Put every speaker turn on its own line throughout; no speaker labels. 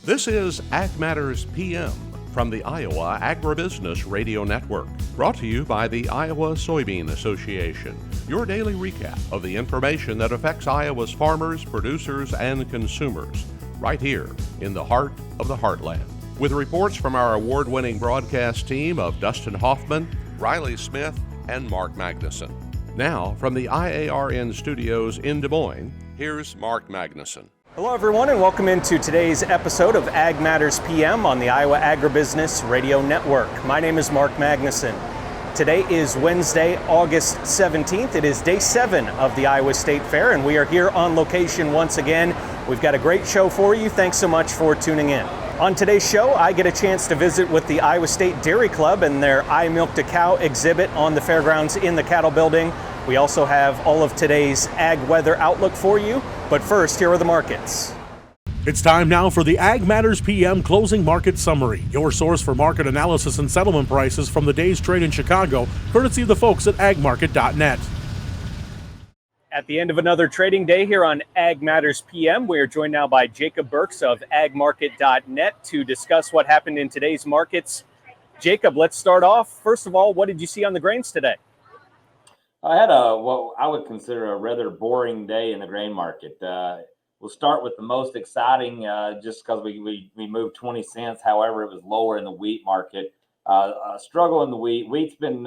This is Ag Matters PM from the Iowa Agribusiness Radio Network, brought to you by the Iowa Soybean Association, your daily recap of the information that affects Iowa's farmers, producers, and consumers, right here in the heart of the heartland. With reports from our award-winning broadcast team of Dustin Hoffman, Riley Smith, and Mark Magnuson. Now, from the IARN studios in Des Moines, here's Mark Magnuson.
Hello everyone, and welcome into today's episode of Ag Matters PM on the Iowa Agribusiness Radio Network. My name is Mark Magnuson. Today is Wednesday, August 17th. It is day 7 of the Iowa State Fair, and we are here on location once again. We've got a great show for you. Thanks so much for tuning in. On today's show, I get a chance to visit with the Iowa State Dairy Club and their I Milked a Cow exhibit on the fairgrounds in the Cattle Building. We also have all of today's ag weather outlook for you. But first, here are the markets.
It's time now for the Ag Matters PM Closing Market Summary, your source for market analysis and settlement prices from the day's trade in Chicago, courtesy of the folks at agmarket.net.
At the end of another trading day here on Ag Matters PM, we are joined now by Jacob Burks of agmarket.net to discuss what happened in today's markets. Jacob, let's start off. First of all, what did you see on the grains today?
I had what I would consider a rather boring day in the grain market. We'll start with the most exciting, just because we moved 20 cents. However, it was lower in the wheat market. Struggle in the wheat. Wheat's been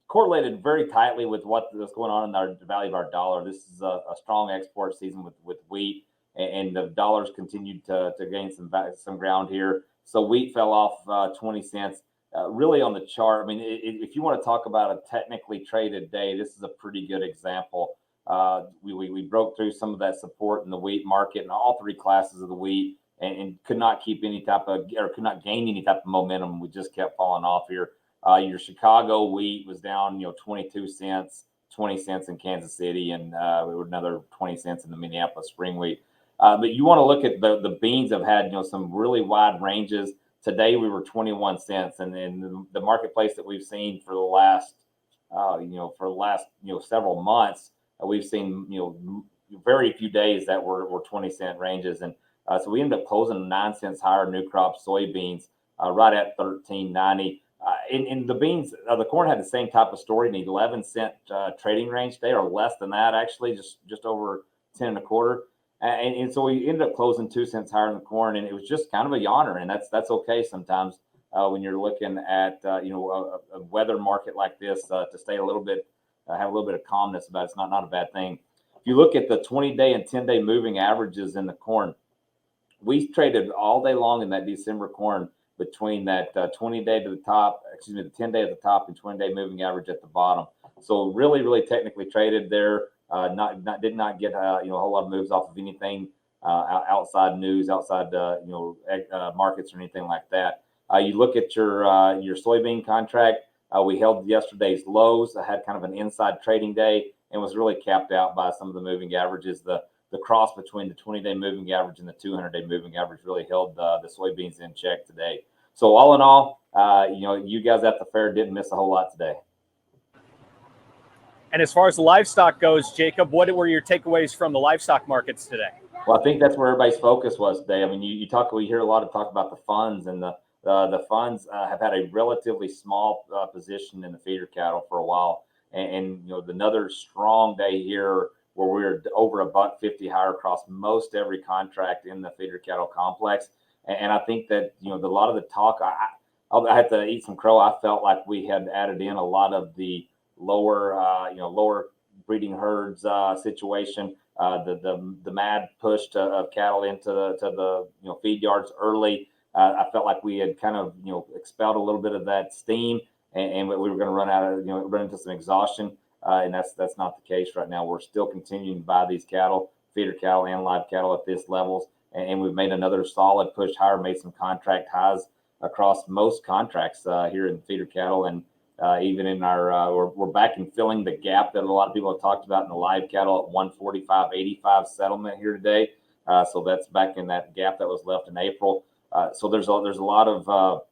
correlated very tightly with what's going on in the value of our dollar. This is a strong export season with wheat, and the dollars continued to gain some ground here. So wheat fell off 20 cents. Really on the chart, I mean, if you want to talk about a technically traded day, this is a pretty good example. We broke through some of that support in the wheat market and all three classes of the wheat, and could not gain any type of momentum. We just kept falling off here. Your Chicago wheat was down, 22 cents, 20 cents in Kansas City, and we were another 20 cents in the Minneapolis spring wheat. But you want to look at the beans have had, some really wide ranges. Today we were 21 cents, and in the marketplace that we've seen for the last, several months, we've seen, very few days that were 20-cent ranges, and so we ended up closing 9 cents higher new crop soybeans, right at $13.90. In the beans, the corn had the same type of story in the 11-cent trading range today, or less than that actually, just over 10 1/4. And so we ended up closing 2 cents higher in the corn, and it was just kind of a yawner, and that's okay sometimes when you're looking at a weather market like this, to stay a little bit, have a little bit of calmness about it. It's not a bad thing. If you look at the 20-day and 10-day moving averages in the corn, we traded all day long in that December corn between that 20-day to the top, the 10-day at the top and 20-day moving average at the bottom. So really, really technically traded there. Did not get a whole lot of moves off of anything outside news, outside markets or anything like that. You look at your soybean contract. We held yesterday's lows. I had kind of an inside trading day and was really capped out by some of the moving averages. The cross between the 20-day moving average and the 200-day moving average really held the soybeans in check today. So all in all, you guys at the fair didn't miss a whole lot today.
And as far as the livestock goes, Jacob, what were your takeaways from the livestock markets today?
Well, I think that's where everybody's focus was today. I mean, we hear a lot of talk about the funds, and the funds have had a relatively small position in the feeder cattle for a while. And another strong day here where we're over $1.50 higher across most every contract in the feeder cattle complex. And I think that, a lot of the talk, I had to eat some crow. I felt like we had added in a lot of the lower breeding herds situation, the mad push of cattle into the feed yards early. I felt like we had kind of expelled a little bit of that steam, and we were going to run into some exhaustion, and that's not the case right now. We're still continuing to buy these cattle, feeder cattle and live cattle at this levels, and we've made another solid push higher, made some contract highs across most contracts here in feeder cattle, and even in our, we're back in filling the gap that a lot of people have talked about in the live cattle at 145.85 settlement here today. So that's back in that gap that was left in April. So there's a lot of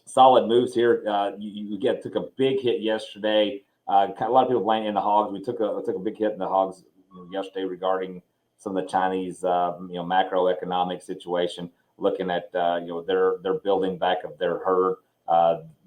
solid moves here. You took a big hit yesterday. A lot of people blaming in the hogs. We took a big hit in the hogs yesterday regarding some of the Chinese, macroeconomic situation, looking at, their building back of their herd,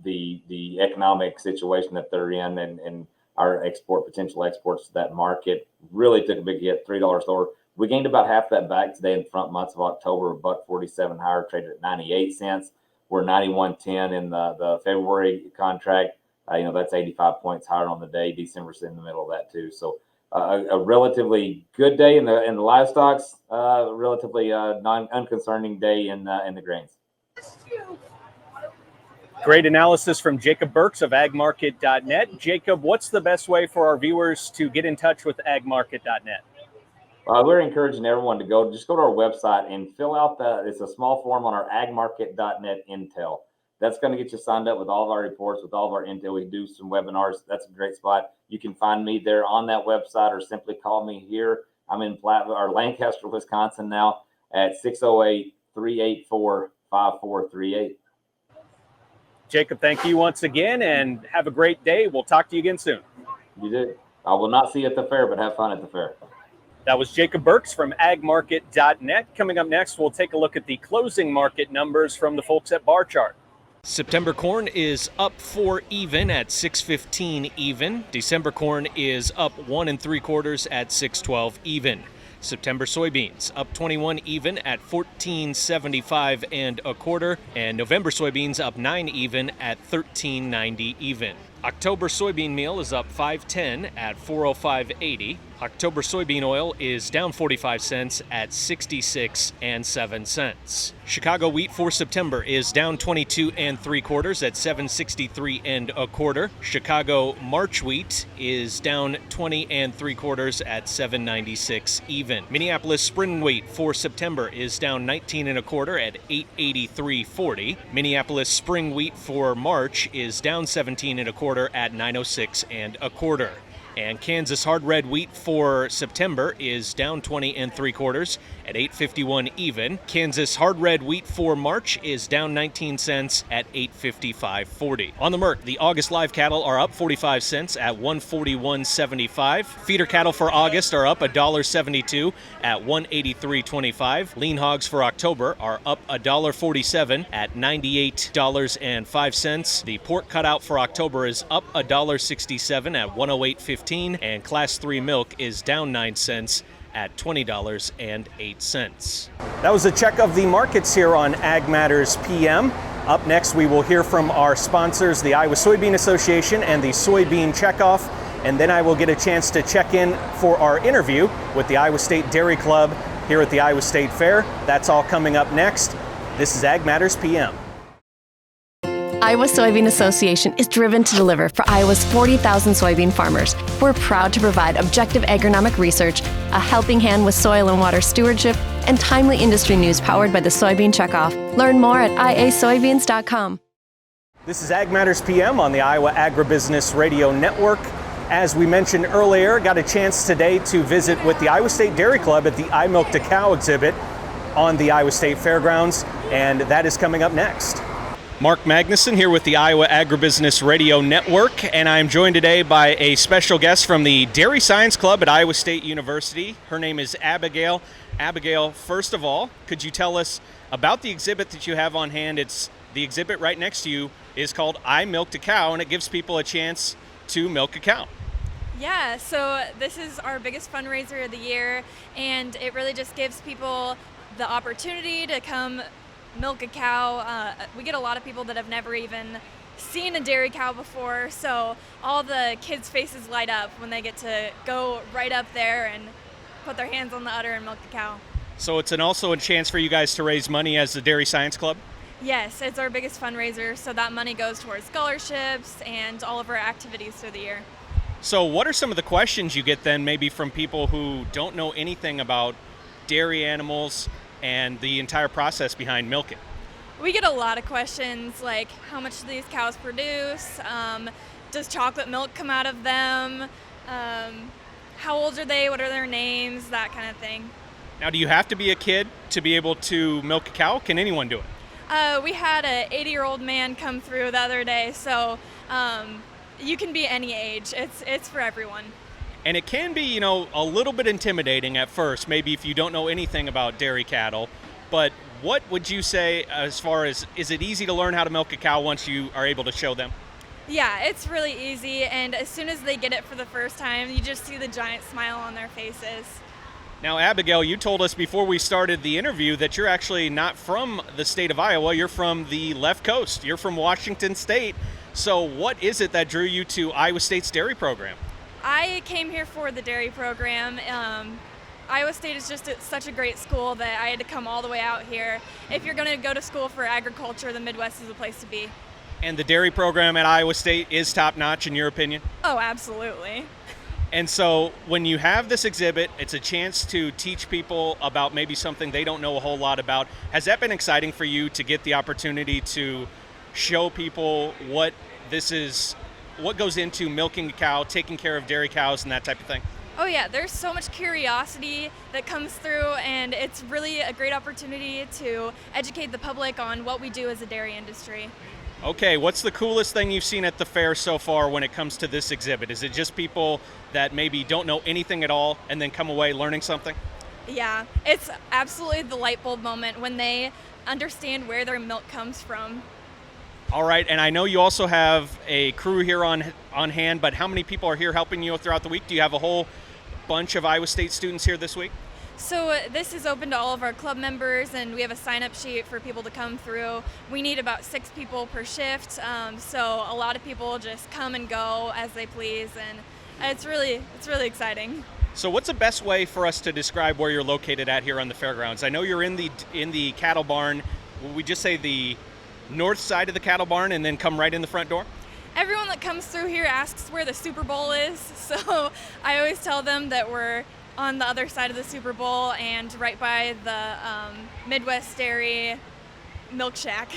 the economic situation that they're in, and our potential exports to that market really took a big hit, $3 lower. We gained about half that back today in the front months of October, $1.47 higher, traded at 98 cents. We're 91.10 in the February contract. That's 85 points higher on the day. December's in the middle of that too. So a relatively good day in the livestocks, relatively unconcerning day in the grains.
Great analysis from Jacob Burks of agmarket.net. Jacob, what's the best way for our viewers to get in touch with agmarket.net?
We're encouraging everyone to go to our website and fill out it's a small form on our agmarket.net intel. That's going to get you signed up with all of our reports, with all of our intel. We do some webinars. That's a great spot. You can find me there on that website, or simply call me here. I'm in Lancaster, Wisconsin now at 608-384-5438.
Jacob, thank you once again, and have a great day. We'll talk to you again soon.
You did. I will not see you at the fair, but have fun at the fair.
That was Jacob Burks from agmarket.net. Coming up next, we'll take a look at the closing market numbers from the folks at Bar Chart.
September corn is up 4 even at 6.15 even. December corn is up 1 3/4 at 6.12 even. September soybeans up 21 even at 14.75 1/4, and November soybeans up 9 even at 13.90 even. October soybean meal is up 5.10 at 405.80. October soybean oil is down 45 cents at 66 7 cents. Chicago wheat for September is down 22 3/4 at 763 1/4. Chicago March wheat is down 20 3/4 at 796 even. Minneapolis spring wheat for September is down 19 1/4 at 883.40. Minneapolis spring wheat for March is down 17 1/4 at 906 1/4. And Kansas hard red wheat for September is down 20 3/4 at 851 even. Kansas hard red wheat for March is down 19 cents at 855.40. On the Merc, the August live cattle are up 45 cents at 141.75. Feeder cattle for August are up $1.72 at 183.25. Lean hogs for October are up $1.47 at $98.05. The pork cutout for October is up $1.67 at 108.15, and Class 3 milk is down 9 cents at $20.08.
That was a check of the markets here on Ag Matters PM. Up next, we will hear from our sponsors, the Iowa Soybean Association and the Soybean Checkoff, and then I will get a chance to check in for our interview with the Iowa State Dairy Club here at the Iowa State Fair. That's all coming up next. This is Ag Matters PM.
Iowa Soybean Association is driven to deliver for Iowa's 40,000 soybean farmers. We're proud to provide objective agronomic research, a helping hand with soil and water stewardship, and timely industry news powered by the Soybean Checkoff. Learn more at iasoybeans.com.
This is Ag Matters PM on the Iowa Agribusiness Radio Network. As we mentioned earlier, got a chance today to visit with the Iowa State Dairy Club at the I Milk the Cow exhibit on the Iowa State Fairgrounds, and that is coming up next.
Mark Magnuson here with the Iowa Agribusiness Radio Network, and I'm joined today by a special guest from the Dairy Science Club at Iowa State University. Her name is Abigail. Abigail, first of all, could you tell us about the exhibit that you have on hand? It's the exhibit right next to you is called I Milked a Cow, and it gives people a chance to milk a cow.
Yeah, so this is our biggest fundraiser of the year, and it really just gives people the opportunity to come milk a cow. We get a lot of people that have never even seen a dairy cow before, so all the kids' faces light up when they get to go right up there and put their hands on the udder and milk the cow.
So it's also a chance for you guys to raise money as the Dairy Science Club?
Yes, it's our biggest fundraiser, so that money goes towards scholarships and all of our activities through the year.
So what are some of the questions you get then maybe from people who don't know anything about dairy animals and the entire process behind milking?
We get a lot of questions like, how much do these cows produce? Does chocolate milk come out of them? How old are they? What are their names? That kind of thing.
Now, do you have to be a kid to be able to milk a cow? Can anyone do it?
We had an 80-year-old man come through the other day, so you can be any age. It's for everyone.
And it can be, a little bit intimidating at first, maybe if you don't know anything about dairy cattle. But what would you say as far as, is it easy to learn how to milk a cow once you are able to show them?
Yeah, it's really easy, and as soon as they get it for the first time, you just see the giant smile on their faces.
Now, Abigail, you told us before we started the interview that you're actually not from the state of Iowa. You're from the left coast. You're from Washington State. So what is it that drew you to Iowa State's dairy program?
I came here for the dairy program. Iowa State is just such a great school that I had to come all the way out here. If you're going to go to school for agriculture, the Midwest is the place to be.
And the dairy program at Iowa State is top-notch in your opinion?
Oh, absolutely.
And so when you have this exhibit, it's a chance to teach people about maybe something they don't know a whole lot about. Has that been exciting for you to get the opportunity to show people what this is, what goes into milking a cow, taking care of dairy cows, and that type of thing?
Oh yeah, there's so much curiosity that comes through, and it's really a great opportunity to educate the public on what we do as a dairy industry.
Okay, what's the coolest thing you've seen at the fair so far when it comes to this exhibit? Is it just people that maybe don't know anything at all and then come away learning something?
Yeah, it's absolutely the light bulb moment when they understand where their milk comes from.
All right, and I know you also have a crew here on hand, but how many people are here helping you throughout the week? Do you have a whole bunch of Iowa State students here this week?
So this is open to all of our club members, and we have a sign-up sheet for people to come through. We need about 6 people per shift, so a lot of people just come and go as they please, and it's really exciting.
So what's the best way for us to describe where you're located at here on the fairgrounds? I know you're in the cattle barn. Will we just say the north side of the cattle barn and then come right in the front door?
Everyone that comes through here asks where the Super Bowl is, so I always tell them that we're on the other side of the Super Bowl and right by the Midwest Dairy Milk Shack.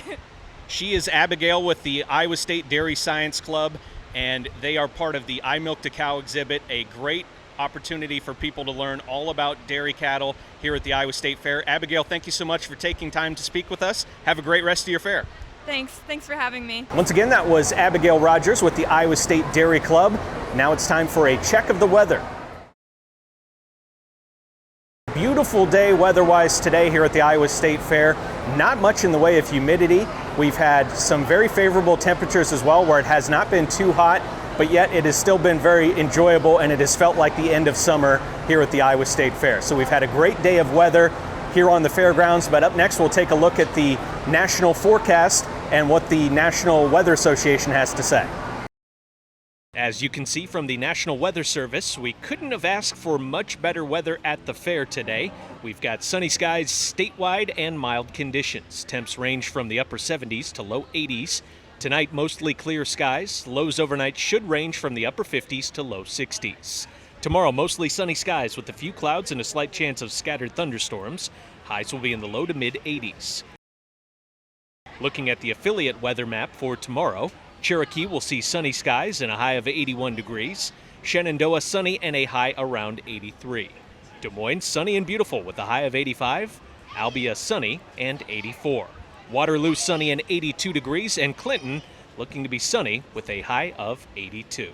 She is Abigail with the Iowa State Dairy Science Club, and they are part of the I Milked a Cow exhibit, a great opportunity for people to learn all about dairy cattle here at the Iowa State Fair. Abigail, thank you so much for taking time to speak with us. Have a great rest of your fair.
Thanks for having me.
Once again, that was Abigail Rogers with the Iowa State Dairy Club. Now it's time for a check of the weather. Beautiful day weather-wise today here at the Iowa State Fair. Not much in the way of humidity. We've had some very favorable temperatures as well, where it has not been too hot, but yet it has still been very enjoyable, and it has felt like the end of summer here at the Iowa State Fair. So we've had a great day of weather here on the fairgrounds, but up next we'll take a look at the national forecast and what the National Weather Association has to say.
As you can see from the National Weather Service, we couldn't have asked for much better weather at the fair today. We've got sunny skies statewide and mild conditions. Temps range from the upper 70s to low 80s. Tonight, mostly clear skies. Lows overnight should range from the upper 50s to low 60s. Tomorrow, mostly sunny skies with a few clouds and a slight chance of scattered thunderstorms. Highs will be in the low to mid 80s. Looking at the affiliate weather map for tomorrow, Cherokee will see sunny skies and a high of 81 degrees. Shenandoah sunny and a high around 83. Des Moines sunny and beautiful with a high of 85. Albia sunny and 84. Waterloo sunny and 82 degrees, and Clinton looking to be sunny with a high of 82.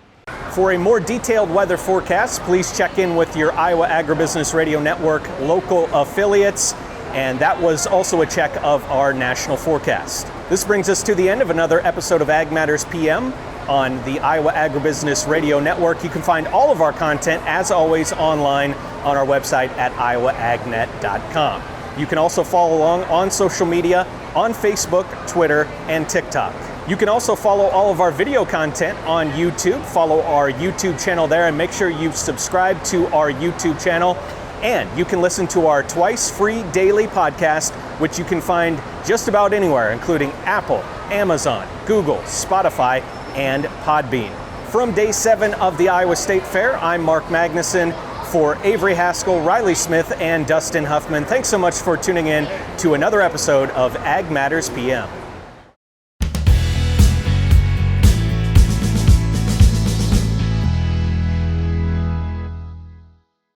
For a more detailed weather forecast, please check in with your Iowa Agribusiness Radio Network local affiliates. And that was also a check of our national forecast. This brings us to the end of another episode of Ag Matters PM on the Iowa Agribusiness Radio Network. You can find all of our content, as always, online on our website at iowaagnet.com. You can also follow along on social media on Facebook, Twitter, and TikTok. You can also follow all of our video content on YouTube. Follow our YouTube channel there, and make sure you subscribe to our YouTube channel. And you can listen to our twice free daily podcast, which you can find just about anywhere, including Apple, Amazon, Google, Spotify, and Podbean. From day 7 of the Iowa State Fair, I'm Mark Magnuson. For Avery Haskell, Riley Smith, and Dustin Huffman, thanks so much for tuning in to another episode of Ag Matters PM.